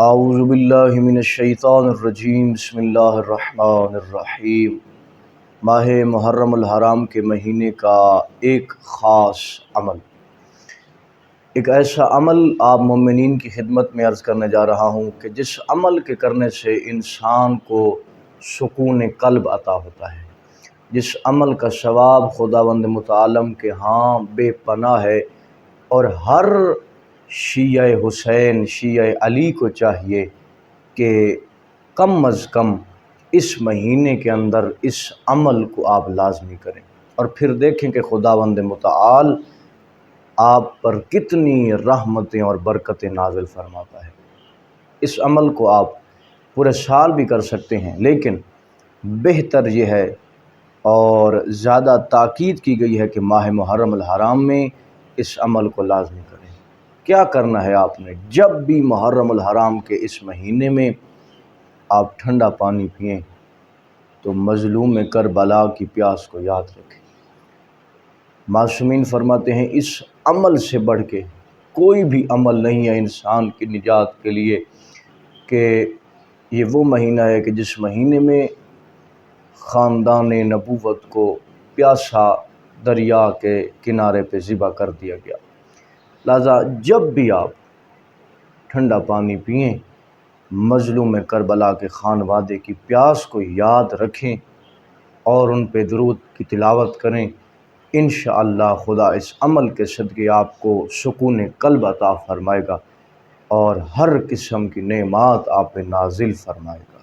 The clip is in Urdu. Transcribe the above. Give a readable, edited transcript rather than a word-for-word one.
اعوذ باللہ من الشیطان الرجیم، بسم اللہ الرحمن الرحیم۔ ماہ محرم الحرام کے مہینے کا ایک خاص عمل، ایک ایسا عمل آپ مومنین کی خدمت میں عرض کرنے جا رہا ہوں کہ جس عمل کے کرنے سے انسان کو سکون قلب عطا ہوتا ہے، جس عمل کا ثواب خداوند متعال کے ہاں بے پناہ ہے، اور ہر شیعہ حسین شیعہ علی کو چاہیے کہ کم از کم اس مہینے کے اندر اس عمل کو آپ لازمی کریں، اور پھر دیکھیں کہ خداوند متعال آپ پر کتنی رحمتیں اور برکتیں نازل فرماتا ہے۔ اس عمل کو آپ پورے سال بھی کر سکتے ہیں، لیکن بہتر یہ ہے اور زیادہ تاکید کی گئی ہے کہ ماہ محرم الحرام میں اس عمل کو لازمی کریں۔ کیا کرنا ہے آپ نے؟ جب بھی محرم الحرام کے اس مہینے میں آپ ٹھنڈا پانی پئیں تو مظلوم کربلا کی پیاس کو یاد رکھیں۔ معصومین فرماتے ہیں اس عمل سے بڑھ کے کوئی بھی عمل نہیں ہے انسان کی نجات کے لیے، کہ یہ وہ مہینہ ہے کہ جس مہینے میں خاندان نبوت کو پیاسا دریا کے کنارے پہ ذبح کر دیا گیا۔ لہذا جب بھی آپ ٹھنڈا پانی پئیں، مظلوم کربلا کے خانوادے کی پیاس کو یاد رکھیں اور ان پہ درود کی تلاوت کریں۔ انشاءاللہ خدا اس عمل کے صدقے آپ کو سکون قلب عطا فرمائے گا اور ہر قسم کی نعمات آپ پہ نازل فرمائے گا۔